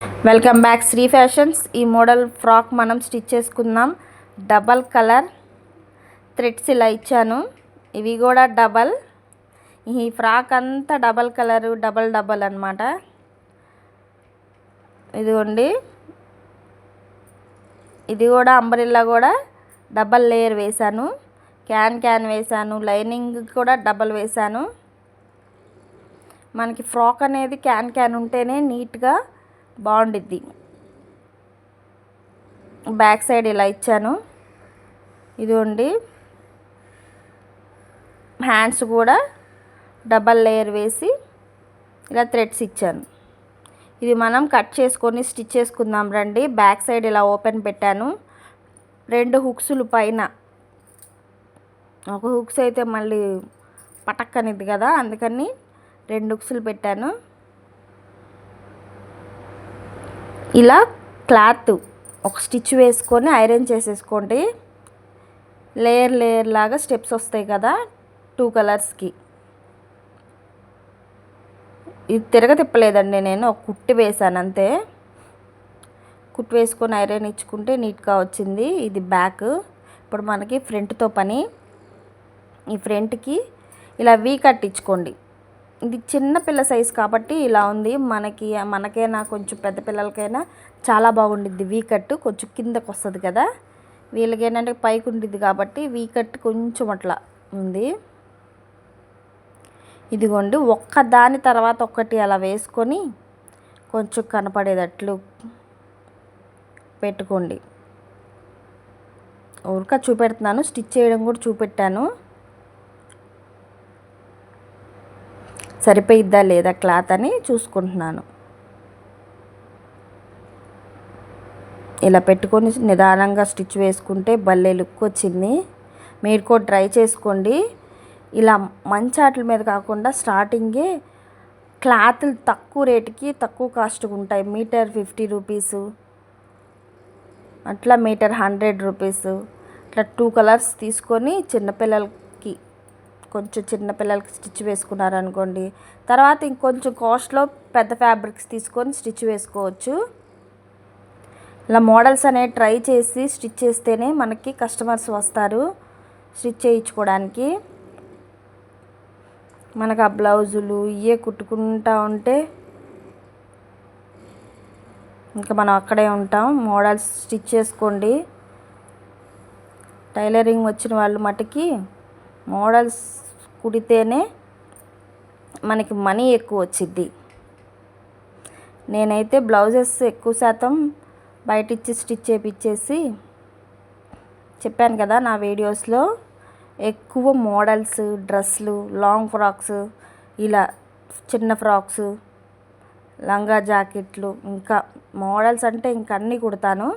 Welcome back Shri fashions. ఈ model frock మనం stitch చేసుకుందాం. డబల్ కలర్ థ్రెడ్స్ ఇలా ఇచ్చాను. ఇవి కూడా డబల్. ఈ ఫ్రాక్ అంతా డబల్ కలరు, డబల్ డబల్ అన్నమాట. ఇదిగోండి, ఇది కూడా అంబ్రెల్లా కూడా డబల్ లేయర్ వేశాను. క్యాన్ వేశాను. లైనింగ్ కూడా డబల్ వేశాను. మనకి ఫ్రాక్ అనేది క్యాన్ ఉంటేనే నీట్గా బాగుండిద్ది. బ్యాక్ సైడ్ ఇలా ఇచ్చాను. ఇదిగోండి, హ్యాండ్స్ కూడా డబల్ లేయర్ వేసి ఇలా థ్రెడ్స్ ఇచ్చాను. ఇది మనం కట్ చేసుకొని స్టిచ్ చేసుకుందాం రండి. బ్యాక్ సైడ్ ఇలా ఓపెన్ పెట్టాను. 2 హుక్స్లు పైన, ఒక హుక్స్ అయితే మళ్ళీ పటక్కనిద్ది కదా, అందుకని 2 హుక్స్లు పెట్టాను. ఇలా క్లాత్ ఒక స్టిచ్ వేసుకొని ఐరన్ చేసేసుకోండి. లేయర్ లాగా స్టెప్స్ వస్తాయి కదా 2 కలర్స్కి. ఇది తిప్పలేదండి, నేను ఒక కుట్టి వేసాను అంతే. కుట్టి వేసుకొని ఐరన్ ఇచ్చుకుంటే నీట్గా వచ్చింది. ఇది బ్యాక్. ఇప్పుడు మనకి ఫ్రంట్తో పని. ఈ ఫ్రంట్కి ఇలా వీ కట్ ఇచ్చుకోండి. ఇది చిన్న పిల్ల సైజ్ కాబట్టి ఇలా ఉంది. మనకైనా కొంచెం పెద్ద పిల్లలకైనా చాలా బాగుండిద్ది. వీ కట్ కొంచెం కిందకు వస్తుంది కదా, వీళ్ళకి ఏంటంటే పైకి ఉండిద్ది కాబట్టి వీ కట్ కొంచెం అట్లా ఉంది. ఇదిగోండి, ఒక్క దాని తర్వాత ఒక్కటి అలా వేసుకొని కొంచెం కనపడేటట్లు పెట్టుకోండి. ఊరిక చూపెడుతున్నాను, స్టిచ్ చేయడం కూడా చూపెట్టాను. సరిపోయిద్దా లేదా క్లాత్ అని చూసుకుంటున్నాను. ఇలా పెట్టుకొని నిదానంగా స్టిచ్ వేసుకుంటే భలే లుక్ వచ్చింది. మీరు కూడా ట్రై చేసుకోండి. ఇలా మంచి వాటి మీద కాకుండా స్టార్టింగే క్లాతులు తక్కువ రేటుకి తక్కువ కాస్ట్గా ఉంటాయి. మీటర్ 50 రూపీసు, అట్లా మీటర్ 100 రూపీసు. అట్లా 2 కలర్స్ తీసుకొని చిన్నపిల్లలకి స్టిచ్ వేసుకున్నారనుకోండి, తర్వాత ఇంకొంచెం కాస్ట్లో పెద్ద ఫ్యాబ్రిక్స్ తీసుకొని స్టిచ్ వేసుకోవచ్చు. ఇలా మోడల్స్ అనేవి ట్రై చేసి స్టిచ్ చేస్తేనే మనకి కస్టమర్స్ వస్తారు స్టిచ్ చేయించుకోవడానికి. మనకు ఆ బ్లౌజులు ఇవే కుట్టుకుంటూ ఉంటే ఇంకా మనం అక్కడే ఉంటాం. మోడల్స్ స్టిచ్ చేసుకోండి. టైలరింగ్ వచ్చిన వాళ్ళు మటుకి మోడల్స్ కుడితేనే మనకి మనీ ఎక్కువ వచ్చిద్ది. నేనైతే బ్లౌజెస్ ఎక్కువ శాతం బయట ఇచ్చి స్టిచ్ చేయించేసి చెప్పాను కదా నా వీడియోస్లో. ఎక్కువ మోడల్స్, డ్రెస్లు, లాంగ్ ఫ్రాక్స్, ఇలా చిన్న ఫ్రాక్స్, లంగా జాకెట్లు, ఇంకా మోడల్స్ అంటే ఇంక అన్నీ కుడతాను.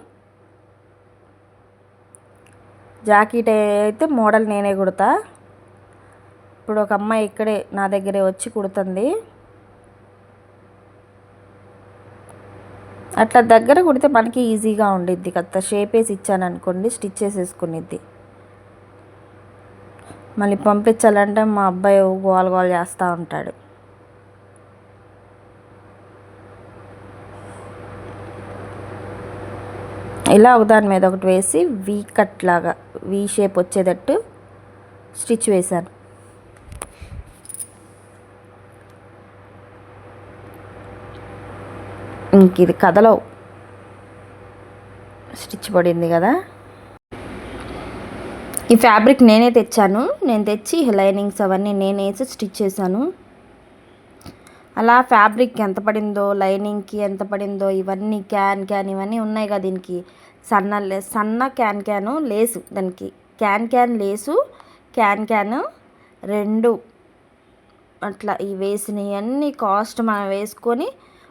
జాకెట్ అయితే మోడల్ నేనే కుడతా. ఇప్పుడు ఒక అమ్మాయి ఇక్కడే నా దగ్గరే వచ్చి కుడుతుంది. అట్లా దగ్గర కుడితే మనకి ఈజీగా ఉండిద్ది కదా. షేప్ వేసి ఇచ్చాను అనుకోండి, స్టిచ్ చేసేసుకునిద్ది. మళ్ళీ పంపించాలంటే మా అబ్బాయి గోల చేస్తూ ఉంటాడు. ఇలా ఒకదాని మీద ఒకటి వేసి వీ కట్ లాగా వీ షేప్ వచ్చేటట్టు స్టిచ్ వేశాను. ఇంక ఇది కథలో స్టిచ్ పడింది కదా. ఈ ఫ్యాబ్రిక్ నేనే తెచ్చాను. నేను తెచ్చి లైనింగ్స్ అవన్నీ నేనే వేసి స్టిచ్ చేశాను. అలా ఫ్యాబ్రిక్ ఎంత పడిందో, లైనింగ్కి ఎంత పడిందో, ఇవన్నీ క్యాన్ ఇవన్నీ ఉన్నాయి కదా. దీనికి సన్న క్యాన్ లేసు, దానికి క్యాన్ లేసు, క్యాన్ 2 అట్లా ఈ వేసినవి అన్నీ కాస్ట్ మనం వేసుకొని,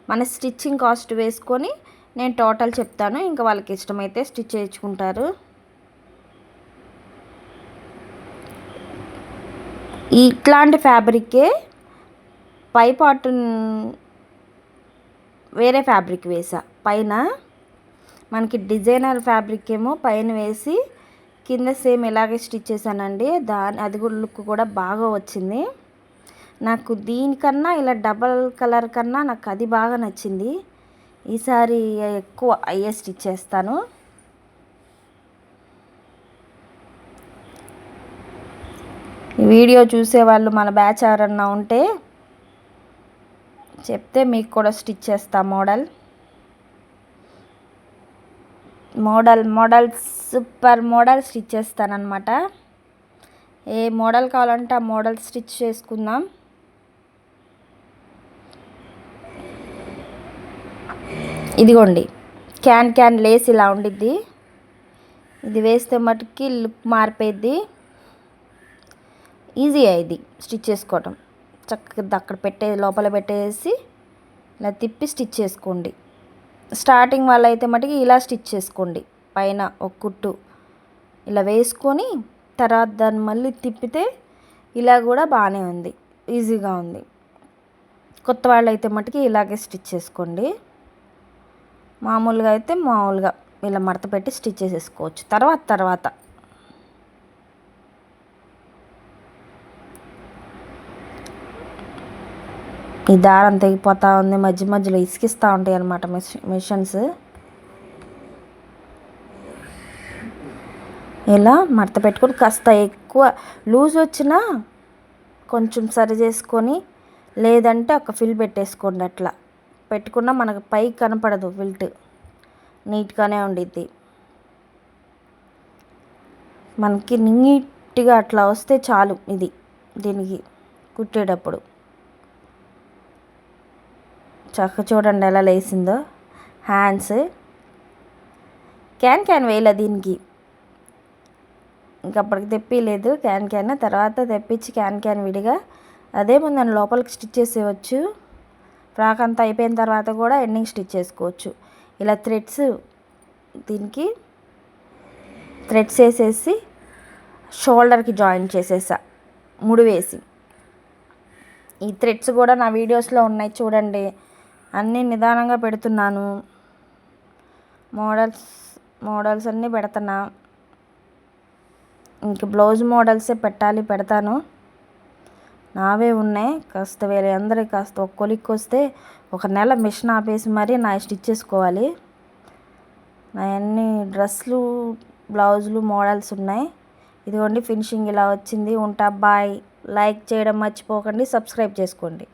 మన స్టిచ్చింగ్ కాస్ట్ వేసుకొని నేను టోటల్ చెప్తాను. ఇంకా వాళ్ళకి ఇష్టమైతే స్టిచ్ చేయించుకుంటారు. ఇట్లాంటి ఫ్యాబ్రికే పై పార్ట్ వేరే ఫ్యాబ్రిక్ వేసా. పైన మనకి డిజైనర్ ఫ్యాబ్రిక్ ఏమో పైన వేసి కింద సేమ్ ఇలాగే స్టిచ్ చేశానండి. అది కూడా లుక్ కూడా బాగా వచ్చింది. నాకు దీనికన్నా ఇలా డబల్ కలర్ కన్నా నాకు అది బాగా నచ్చింది. ఈసారి ఎక్కువ అయ్యే స్టిచ్ చేస్తాను. ఈ వీడియో చూసేవాళ్ళు మన బ్యాచ్ ఎవరన్నా ఉంటే చెప్తే మీకు కూడా స్టిచ్ చేస్తా. మోడల్ సూపర్ మోడల్ స్టిచ్ చేస్తానన్నమాట. ఏ మోడల్ కావాలంటే ఆ మోడల్ స్టిచ్ చేసుకుందాం. ఇదిగోండి, క్యాన్ లేస్ ఇలా ఉండిద్ది. ఇది వేస్తే మటుకి లుక్ మారిపోయిద్ది. ఈజీ ఇది స్టిచ్ చేసుకోవటం. చక్కగా అక్కడ లోపల పెట్టేసి ఇలా తిప్పి స్టిచ్ చేసుకోండి. స్టార్టింగ్ వాళ్ళైతే మటుకి ఇలా స్టిచ్ చేసుకోండి. పైన ఒక కుట్టు ఇలా వేసుకొని తర్వాత దాన్ని మళ్ళీ తిప్పితే ఇలా కూడా బాగానే ఉంది, ఈజీగా ఉంది. కొత్త వాళ్ళు అయితే మటుకి ఇలాగే స్టిచ్ చేసుకోండి. మామూలుగా అయితే మామూలుగా ఇలా మడత పెట్టి స్టిచ్ చేసేసుకోవచ్చు తర్వాత. ఈ దారం తెగిపోతూ ఉంది, మధ్యలో ఇసుకిస్తూ ఉంటాయి అన్నమాట మిషన్స్. ఇలా మడత పెట్టుకొని కాస్త ఎక్కువ లూజ్ వచ్చినా కొంచెం సరి చేసుకొని, లేదంటే ఒక ఫిల్ పెట్టేసుకోండి. అట్లా పెట్టుకున్నా మనకు పైకి కనపడదు, ఫిల్ట్ నీట్గానే ఉండిద్ది. మనకి నీట్గా అట్లా వస్తే చాలు. దీనికి కుట్టేటప్పుడు చక్క చూడండి ఎలా లేసిందో. హ్యాండ్స్ క్యాన్ వేయలే దీనికి, ఇంకప్పటికి తెప్పిలేదు క్యాన్. తర్వాత తెప్పించి క్యాన్ విడిగా అదే ముందు లోపలికి స్టిచ్ చేసేయచ్చు. ఫ్రాక్ అంతా అయిపోయిన తర్వాత కూడా ఎండింగ్ స్టిచ్ చేసుకోవచ్చు. ఇలా దీనికి థ్రెడ్స్ వేసేసి షోల్డర్కి జాయిన్ చేసేసా ముడి వేసి. ఈ థ్రెడ్స్ కూడా నా వీడియోస్లో ఉన్నాయి చూడండి. అన్నీ నిదానంగా పెడుతున్నాను. మోడల్స్ అన్నీ పెడుతున్నా. ఇంక బ్లౌజ్ మోడల్సే పెడతాను. నావే ఉన్నాయి. కాస్త వేరే అందరికి కాస్త ఒక కొలిక్కి వస్తే ఒక నెల మిషన్ ఆపేసి మరీ నా స్టిచ్ చేసుకోవాలి. నా అన్ని డ్రెస్సులు బ్లౌజులు మోడల్స్ ఉన్నాయి. ఇదిగోండి ఫినిషింగ్ ఇలా వచ్చింది. ఉంటా బాయ్. లైక్ చేయడం మర్చిపోకండి, సబ్స్క్రైబ్ చేసుకోండి.